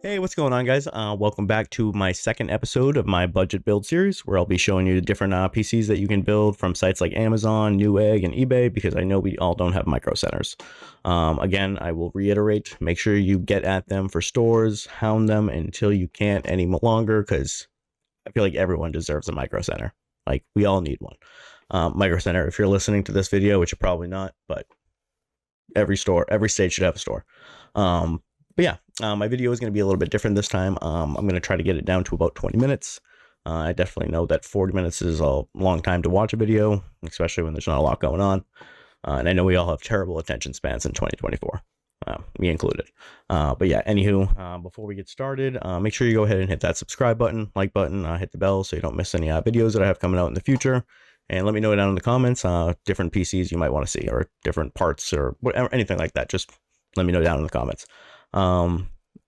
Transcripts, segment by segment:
Hey, what's going on, guys? Welcome back to my second episode of my budget build series, where I'll be showing you the different PCs that you can build from sites like Amazon, Newegg, and eBay, because I know we all don't have micro centers. Again, I will reiterate, make sure you get at them for stores, hound them until you can't any longer, because I feel like everyone deserves a micro center. Like, we all need one. Micro center, if you're listening to this video, which you're probably not, but every state should have a store. But yeah, my video is going to be a little bit different this time. I'm going to try to get it down to about 20 minutes. I definitely know that 40 minutes is a long time to watch a video, especially when there's not a lot going on. And I know we all have terrible attention spans in 2024, me included. But yeah, anywho, before we get started, make sure you go ahead and hit that subscribe button, like button, hit the bell so you don't miss any videos that I have coming out in the future. And let me know down in the comments different PCs you might want to see, or different parts, or whatever, anything like that. Just let me know down in the comments.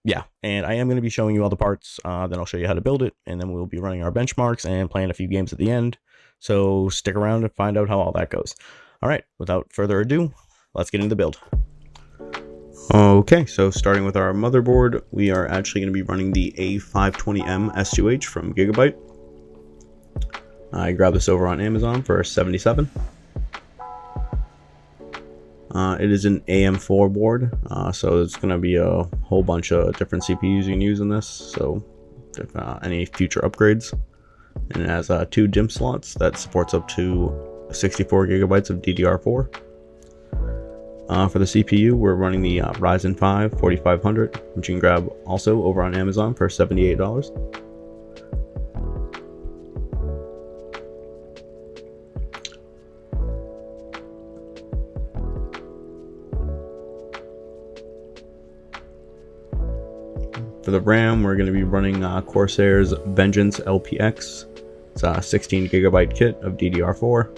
Yeah, and I am going to be showing you all the parts, then I'll show you how to build it, and then we'll be running our benchmarks and playing a few games at the end. So stick around to find out how all that goes. All right, without further ado, let's get into the build. Okay, so starting with our motherboard, we are actually going to be running the A520M S2H from Gigabyte. I grabbed this over on Amazon for $77. It is an AM4 board, so it's going to be a whole bunch of different CPUs you can use in this, so if any future upgrades. And it has 2 DIMM slots that supports up to 64 gigabytes of DDR4. For the CPU, we're running the Ryzen 5 4500, which you can grab also over on Amazon for $78. For the RAM, we're going to be running Corsair's Vengeance LPX. It's a 16 gigabyte kit of DDR4.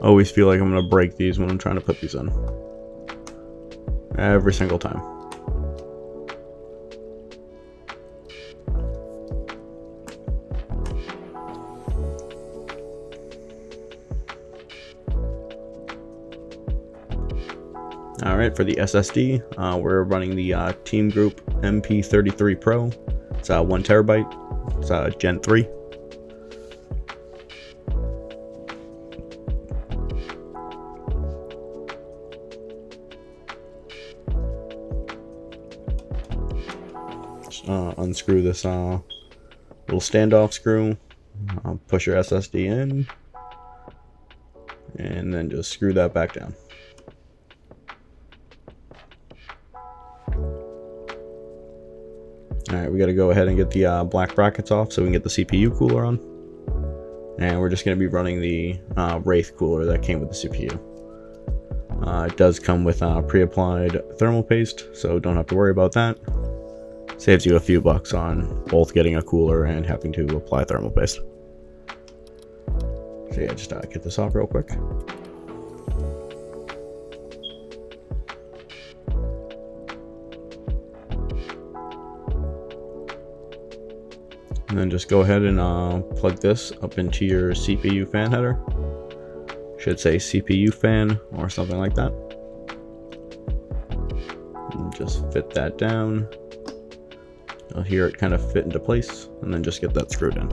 Always feel like I'm going to break these when I'm trying to put these in. Every single time. Alright, for the SSD, we're running the Team Group MP33 Pro. It's 1 terabyte. It's Gen 3. Just, unscrew this little standoff screw. Push your SSD in. And then just screw that back down. Alright, we got to go ahead and get the black brackets off so we can get the CPU cooler on. And we're just going to be running the Wraith cooler that came with the CPU. It does come with pre-applied thermal paste, so don't have to worry about that. Saves you a few bucks on both getting a cooler and having to apply thermal paste. So yeah, just get this off real quick. And then just go ahead and plug this up into your CPU fan header. Should say CPU fan or something like that. And just fit that down. You'll hear it kind of fit into place, and then just get that screwed in.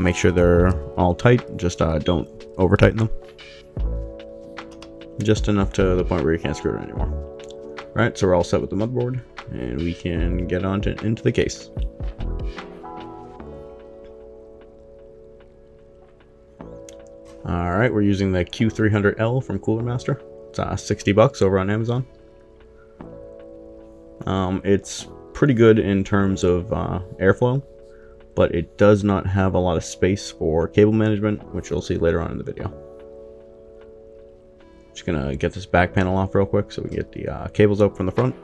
Make sure they're all tight, just don't over tighten them. Just enough to the point where you can't screw it anymore. Alright, so we're all set with the motherboard, and we can get on into the case. Alright, we're using the Q300L from Cooler Master. It's 60 bucks over on Amazon. It's pretty good in terms of airflow, but it does not have a lot of space for cable management, which you'll see later on in the video. Just gonna get this back panel off real quick so we can get the cables out from the front.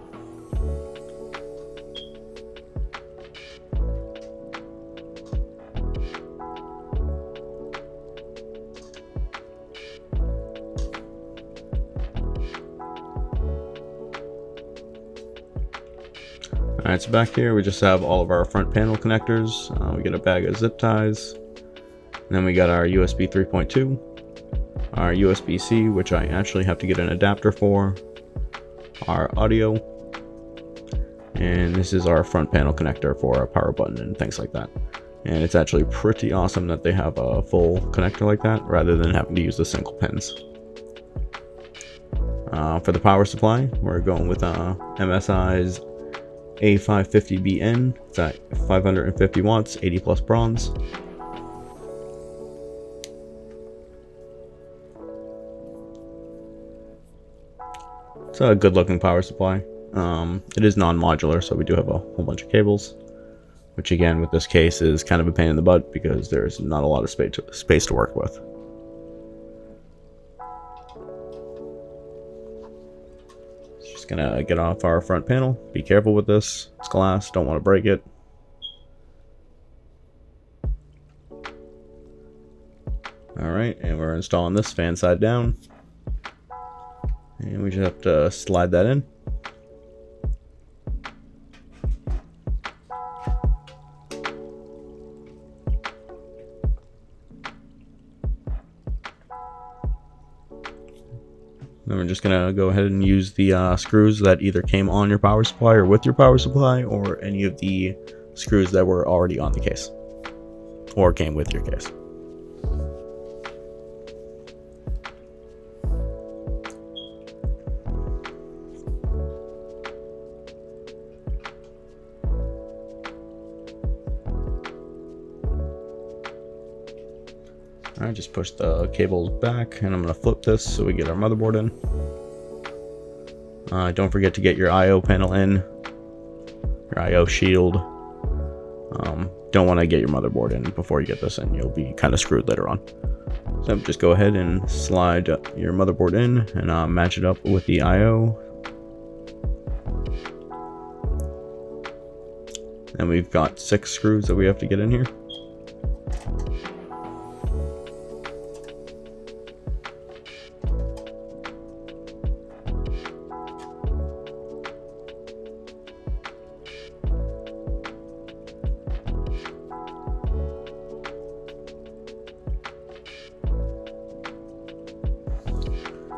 Alright, so back here we just have all of our front panel connectors. We get a bag of zip ties. And then we got our USB 3.2, our USB-C, which I actually have to get an adapter for, our audio, and this is our front panel connector for our power button and things like that. And it's actually pretty awesome that they have a full connector like that rather than having to use the single pins. For the power supply, we're going with MSI's A550BN. It's at 550 watts, 80 plus bronze. It's a good looking power supply. It is non-modular, so we do have a whole bunch of cables, which again with this case is kind of a pain in the butt because there's not a lot of space to work with. Just gonna get off our front panel. Be careful with this. It's glass, don't want to break it. Alright, and we're installing this fan side down. And we just have to slide that in. Then we're just gonna go ahead and use the screws that either came on your power supply or with your power supply, or any of the screws that were already on the case or came with your case. Alright, just push the cables back, and I'm going to flip this so we get our motherboard in. Don't forget to get your I/O panel in, your I/O shield. Don't want to get your motherboard in before you get this in. You'll be kind of screwed later on. So just go ahead and slide your motherboard in and match it up with the I/O. And we've got 6 screws that we have to get in here.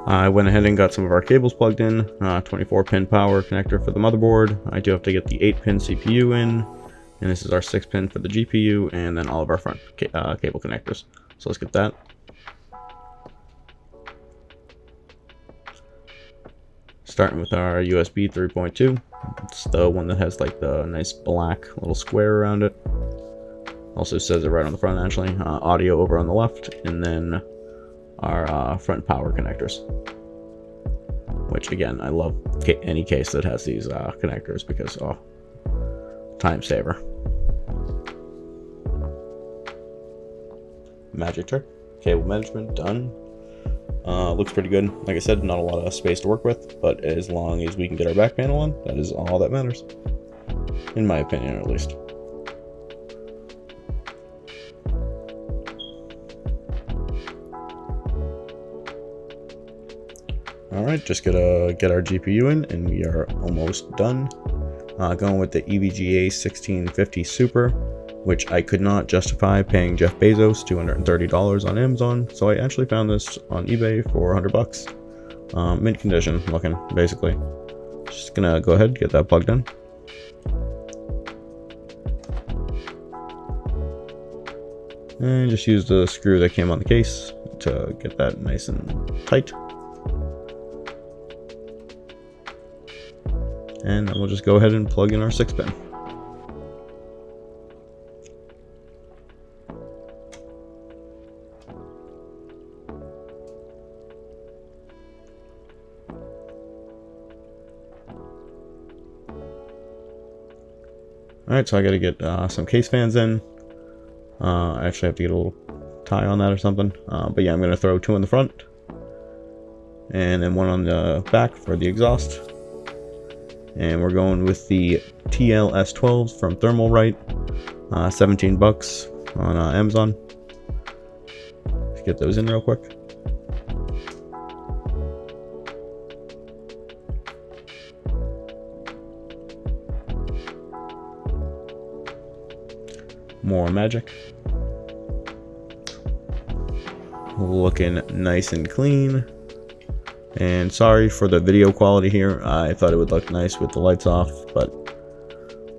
I went ahead and got some of our cables plugged in, 24 pin power connector for the motherboard. I do have to get the 8 pin CPU in, and this is our 6 pin for the GPU, and then all of our front cable connectors. So let's get that. Starting with our USB 3.2. It's the one that has like the nice black little square around it. Also says it right on the front actually. Audio over on the left, and then our front power connectors, which again I love any case that has these connectors because time saver. Magic trick. Cable management done. Looks pretty good. Like I said, not a lot of space to work with, but as long as we can get our back panel on, that is all that matters, in my opinion at least. Alright, just gotta get our GPU in, and we are almost done. Going with the EVGA 1650 Super, which I could not justify paying Jeff Bezos $230 on Amazon, so I actually found this on eBay for $100. Mint condition looking, basically. Just gonna go ahead and get that plugged in. And just use the screw that came on the case to get that nice and tight. And then we'll just go ahead and plug in our 6 pin. Alright, so I gotta get some case fans in. I actually have to get a little tie on that or something. But yeah, I'm gonna throw 2 in the front, and then 1 on the back for the exhaust. And we're going with the TLS12s from Thermalright, 17 bucks on Amazon. Let's get those in real quick. More magic. Looking nice and clean. And sorry for the video quality here. I thought it would look nice with the lights off, but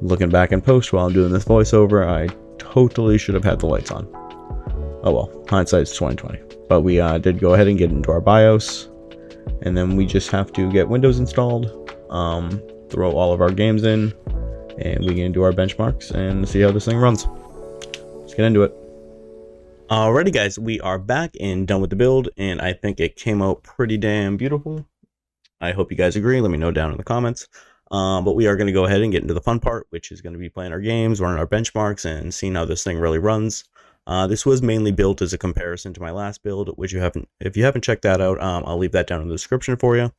looking back in post while I'm doing this voiceover, I totally should have had the lights on. Oh well, hindsight's 2020. But we did go ahead and get into our BIOS, and then we just have to get Windows installed, throw all of our games in, and we can do our benchmarks and see how this thing runs. Let's get into it. Alrighty guys, we are back and done with the build, and I think it came out pretty damn beautiful. I hope you guys agree. Let me know down in the comments. But we are going to go ahead and get into the fun part, which is going to be playing our games, running our benchmarks, and seeing how this thing really runs. This was mainly built as a comparison to my last build, which if you haven't checked that out, I'll leave that down in the description for you.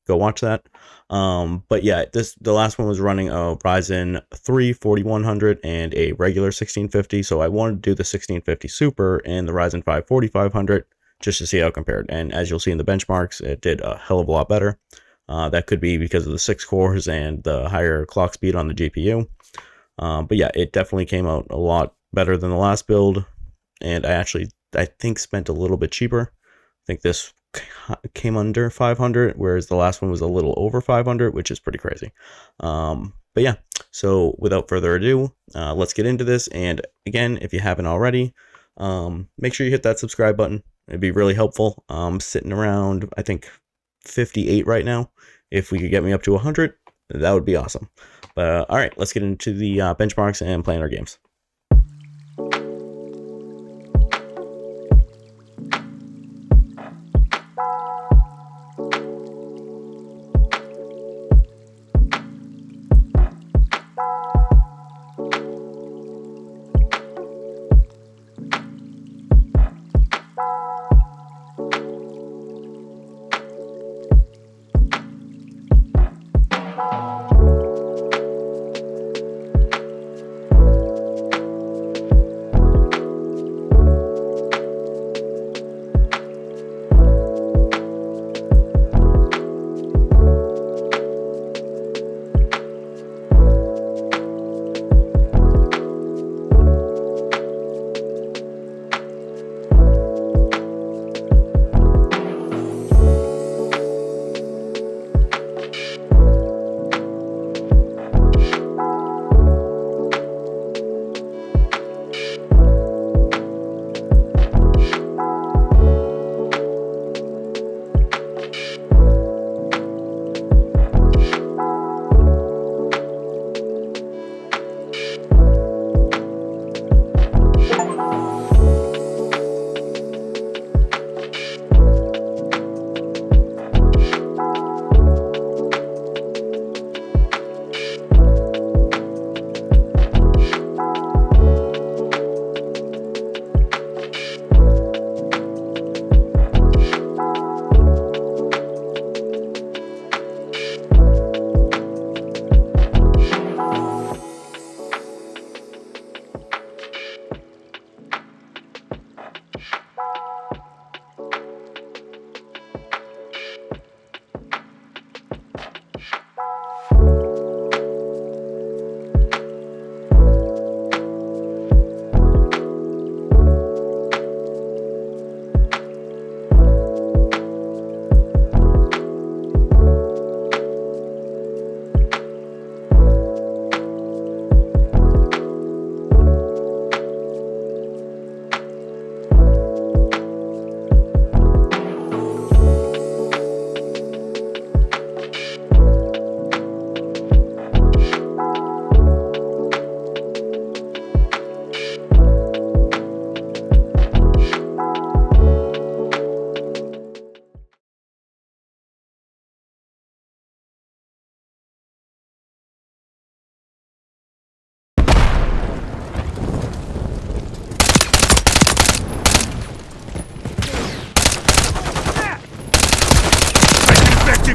Go watch that. But yeah, the last one was running a Ryzen 3 4100 and a regular 1650. So I wanted to do the 1650 Super and the Ryzen 5 4500 just to see how it compared. And as you'll see in the benchmarks, it did a hell of a lot better. That could be because of the 6 cores and the higher clock speed on the GPU. But yeah, it definitely came out a lot better than the last build. And I think spent a little bit cheaper. I think this came under 500, whereas the last one was a little over 500, which is pretty crazy. But yeah, so without further ado, let's get into this. And again, if you haven't already, make sure you hit that subscribe button. It'd be really helpful. I'm sitting around, I think, 58 right now. If we could get me up to 100, that would be awesome. But all right, let's get into the benchmarks and playing our games.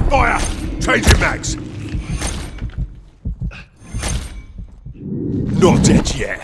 Fire! Changing mags! Not dead yet.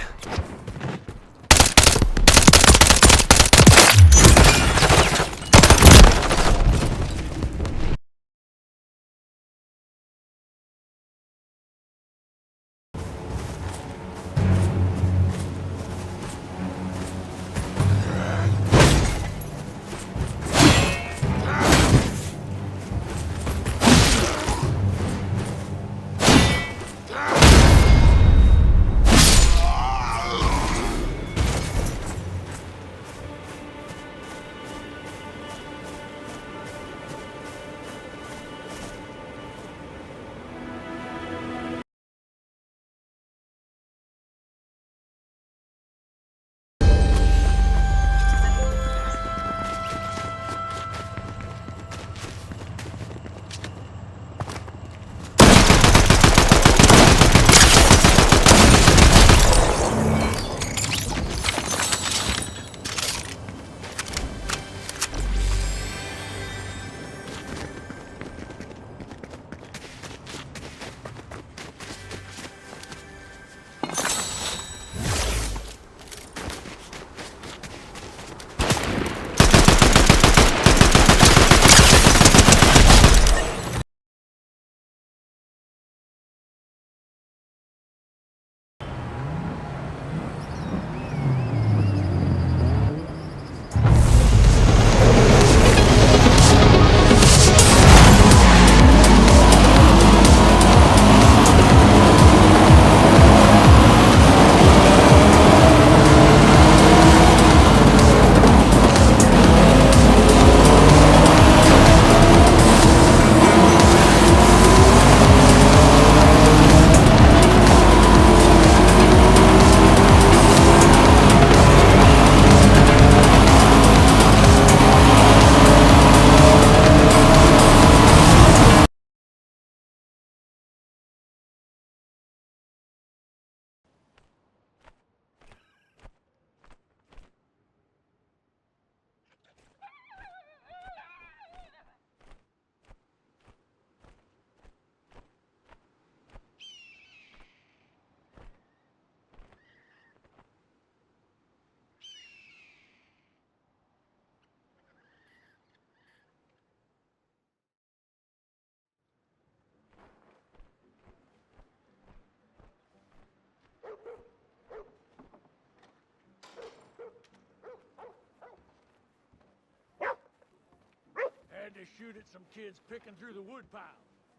shoot at some kids picking through the woodpile.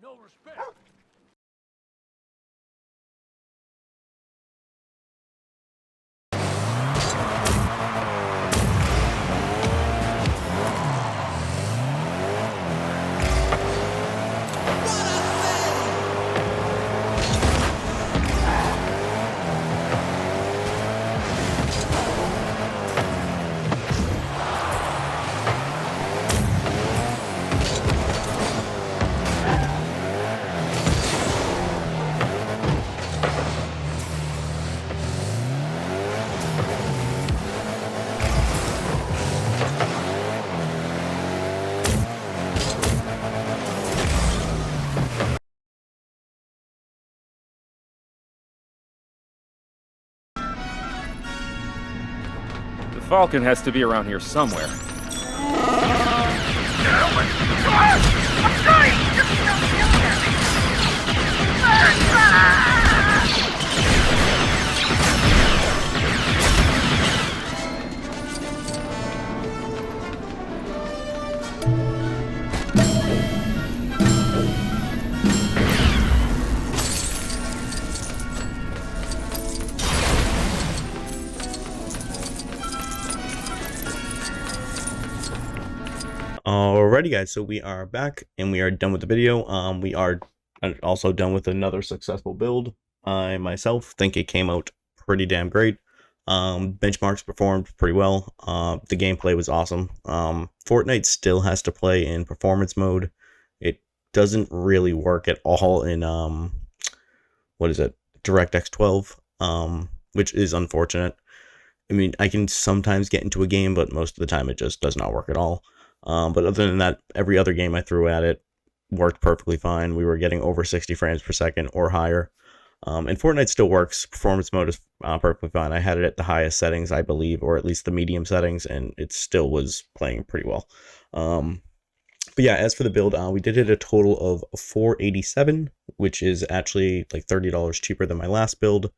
No respect. The Falcon has to be around here somewhere. Alrighty guys, so we are back and we are done with the video. We are also done with another successful build. I myself think it came out pretty damn great. Benchmarks performed pretty well. The gameplay was awesome. Fortnite still has to play in performance mode. It doesn't really work at all in what is it, DirectX 12, which is unfortunate. I mean, I can sometimes get into a game, but most of the time it just does not work at all. But other than that, every other game I threw at it worked perfectly fine. We were getting over 60 frames per second or higher. And Fortnite still works. Performance mode is perfectly fine. I had it at the highest settings, I believe, or at least the medium settings, and it still was playing pretty well. But yeah, as for the build, we did hit a total of $487, which is actually like $30 cheaper than my last build,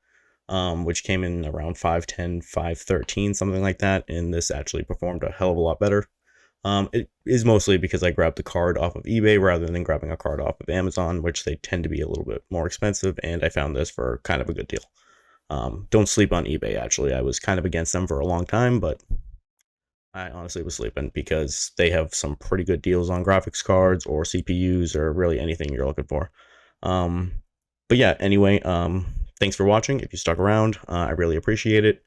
which came in around $510, $513, something like that. And this actually performed a hell of a lot better. It is mostly because I grabbed the card off of eBay rather than grabbing a card off of Amazon, which they tend to be a little bit more expensive, and I found this for kind of a good deal. Don't sleep on eBay, actually. I was kind of against them for a long time, but I honestly was sleeping because they have some pretty good deals on graphics cards or CPUs or really anything you're looking for. But yeah, anyway, thanks for watching. If you stuck around, I really appreciate it.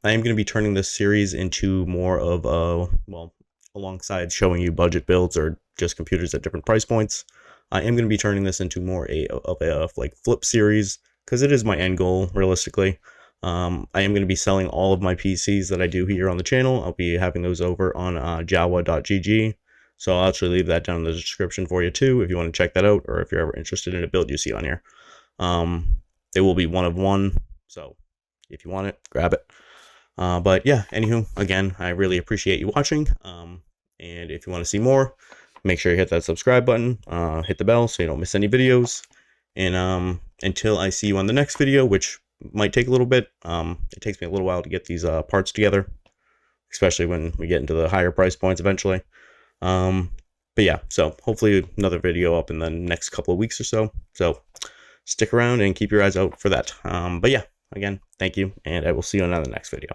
I am going to be turning this series into more of a, well, alongside showing you budget builds or just computers at different price points, I am going to be turning this into more of a like flip series, because it is my end goal, realistically. I am going to be selling all of my PCs that I do here on the channel. I'll be having those over on jawa.gg, so I'll actually leave that down in the description for you too, if you want to check that out, or if you're ever interested in a build you see on here. It will be one of one, so if you want it, grab it. But yeah, anywho, again, I really appreciate you watching. And if you want to see more, make sure you hit that subscribe button, hit the bell so you don't miss any videos. And until I see you on the next video, which might take a little bit, it takes me a little while to get these parts together, especially when we get into the higher price points eventually. But yeah, so hopefully another video up in the next couple of weeks or so. So stick around and keep your eyes out for that. But yeah, again, thank you, and I will see you on the next video.